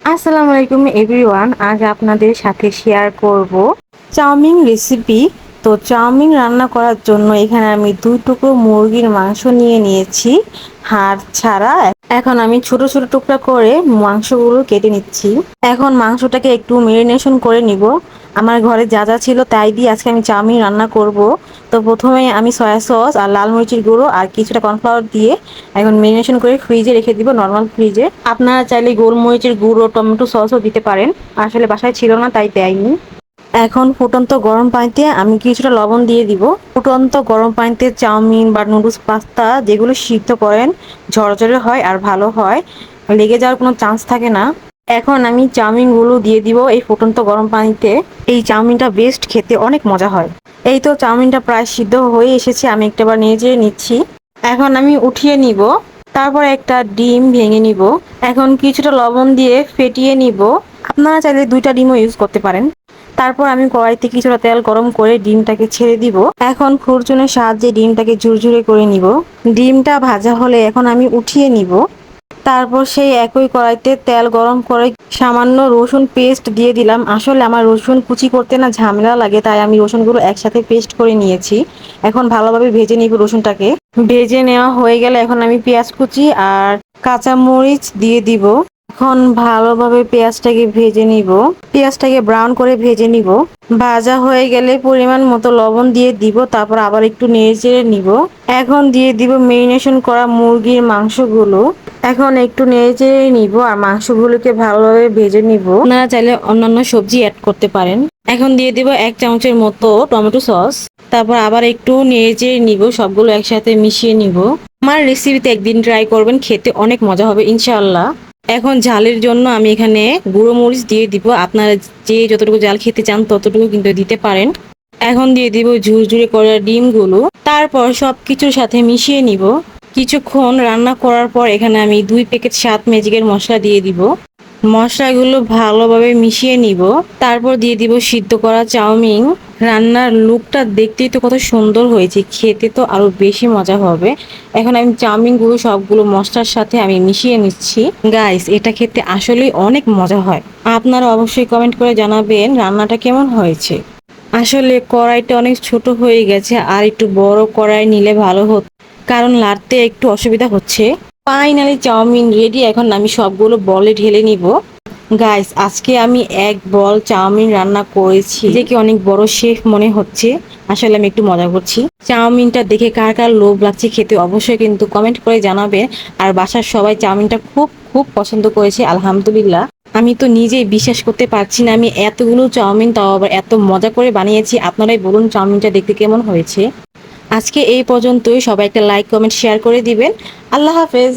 আসসালামু আলাইকুম এভরিওয়ান। আজ আপনাদের সাথে শেয়ার করব চাউমিন রেসিপি। তো চাউমিন রান্না করার জন্য এখানে আমি 2 টুকরো মুরগির মাংস নিয়ে নিয়েছি, হাড় ছাড়া। এখন আমি ছোট ছোট টুকরা করে মাংসগুলো কেটে নিচ্ছি। এখন মাংসটাকে একটু মেরিনেশন করে নিব। আমার ঘরে যা যা ছিল তাই দিয়ে আজকে আমি চাউমিন রান্না করব। তো প্রথমে আমি সয়া সস আর লাল মরিচের গুঁড়ো আর কিছুটা কর্নফ্লাওয়ার দিয়ে এখন মেরিনেশন করে ফ্রিজে রেখে দিব, নর্মাল ফ্রিজে। আপনারা চাইলে গোলমরিচের গুঁড়ো, টমেটো সসও দিতে পারেন। আসলে বাসায় ছিল না তাই দেয়নি। এখন ফুটন্ত গরম পানিতে আমি কিছুটা লবণ দিয়ে দিব। ফুটন্ত গরম পানিতে চাউমিন বা নুডলস, পাস্তা যেগুলো সিদ্ধ করেন ঝরঝরে হয় আর ভালো হয়, লেগে যাওয়ার কোনো চান্স থাকে না। এখন আমি চাউমিনগুলো দিয়ে দিব এই ফুটন্ত গরম পানিতে। এই চাউমিনটা বেস্ট, খেতে অনেক মজা হয়। এই তো চাউমিনটা প্রায় সিদ্ধ হয়ে এসেছে, আমি একটাবার নেড়ে নিচ্ছি। এখন আমি উঠিয়ে নিব। তারপর একটা ডিম ভেঙে নিব। এখন কিছুটা লবণ দিয়ে ফেটিয়ে নিব। আপনারা চাইলে 2টা ডিমও ইউজ করতে পারেন। তারপর আমি কড়াইতে কিছুটা তেল গরম করে ডিমটাকে ছেড়ে দিব। এখন খুরচুনের সাহায্যে ডিমটাকে ঝুরঝুরে করে নিব। ডিমটা ভাজা হলে এখন আমি উঠিয়ে নিব। তারপর সেই একই কড়াইতে তেল গরম করে সামান্য রসুন পেস্ট দিয়ে দিলাম। আসলে আমার রসুন কুচি করতে না ঝামেলা লাগে, তাই আমি রসুনগুলো একসাথে পেস্ট করে নিয়েছি। এখন ভালোভাবে ভেজে নিব রসুনটাকে। ভেজে নেওয়া হয়ে গেলে এখন আমি পেঁয়াজ কুচি আর কাঁচামরিচ দিয়ে দিব। এখন ভালোভাবে পেঁয়াজটাকে ভেজে নিব। পেঁয়াজটাকে ব্রাউন করে ভেজে নিব। ভাজা হয়ে গেলে পরিমাণ মতো লবণ দিয়ে দিব। তারপর আবার একটু নেড়ে চেড়ে নিব। এখন দিয়ে দিব মেরিনেশন করা মুরগির মাংসগুলো। এখন একটু নেড়ে চেড়ে নিব আর মাংসগুলোকে ভালোভাবে ভেজে নিব। আপনারা চাইলে অন্যান্য সবজি অ্যাড করতে পারেন। এখন দিয়ে দিব 1 চামচের মতো টমেটো সস। তারপর আবার একটু নেড়ে চেড়ে নিব, সবগুলো একসাথে মিশিয়ে নিব। আমার রেসিপিতে একদিন ট্রাই করবেন, খেতে অনেক মজা হবে ইনশাআল্লাহ। এখন ঝালের জন্য আমি এখানে গুঁড়ো মরিচ দিয়ে দিব। আপনারা যে যতটুকু ঝাল খেতে চান ততটুকু কিন্তু দিতে পারেন। এখন দিয়ে দিব ঝুরঝুরে করা ডিমগুলো। তারপর সবকিছুর সাথে মিশিয়ে নিব। কিছুক্ষণ রান্না করার পর এখানে আমি 2 প্যাকেট স্বাদ ম্যাজিকের মশলা দিয়ে দিব। মশলাগুলো ভালোভাবে মিশিয়ে নিব। তারপর দিয়ে দিব সিদ্ধ করা চাউমিন। রান্নার লুকটা দেখতেই তো কত সুন্দর হয়েছে, খেতে তো আরো বেশি মজা হবে। এখন আমি চাউমিনগুলো সবগুলো মশলার সাথে আমি মিশিয়ে নিচ্ছি। গাইস, এটা খেতে আসলেই অনেক মজা হয়। আপনারা অবশ্যই কমেন্ট করে জানাবেন রান্নাটা কেমন হয়েছে। আসলে কড়াইটা অনেক ছোট হয়ে গেছে, আর একটু বড় কড়াই নিলে ভালো হতো, কারণ লাড়তে একটু অসুবিধা হচ্ছে। Finally chow mein ready. এখন আমি সবগুলো বলে ঢেলে নিব। গাইস, আজকে আমি এক বল চাউমিন রান্না করেছি, যে কি অনেক বড় শেফ মনে হচ্ছে। আসলে আমি একটু মজা করছি। চাউমিনটা দেখে কার কার লোভ লাগছে খেতে অবশ্যই কিন্তু কমেন্ট করে জানাবে। আর বাসার সবাই চাউমিনটা খুব খুব পছন্দ করেছে আলহামদুলিল্লাহ। আমি তো নিজেই বিশ্বাস করতে পারছি না আমি এতগুলো চাউমিন, তাও আবার এত মজা করে বানিয়েছি। আপনারাই বলুন চাউমিনটা দেখতে কেমন হয়েছে। আজকে এই পর্যন্তই। সবাই একটা লাইক, কমেন্ট, শেয়ার করে দিবেন। আল্লাহ হাফেজ।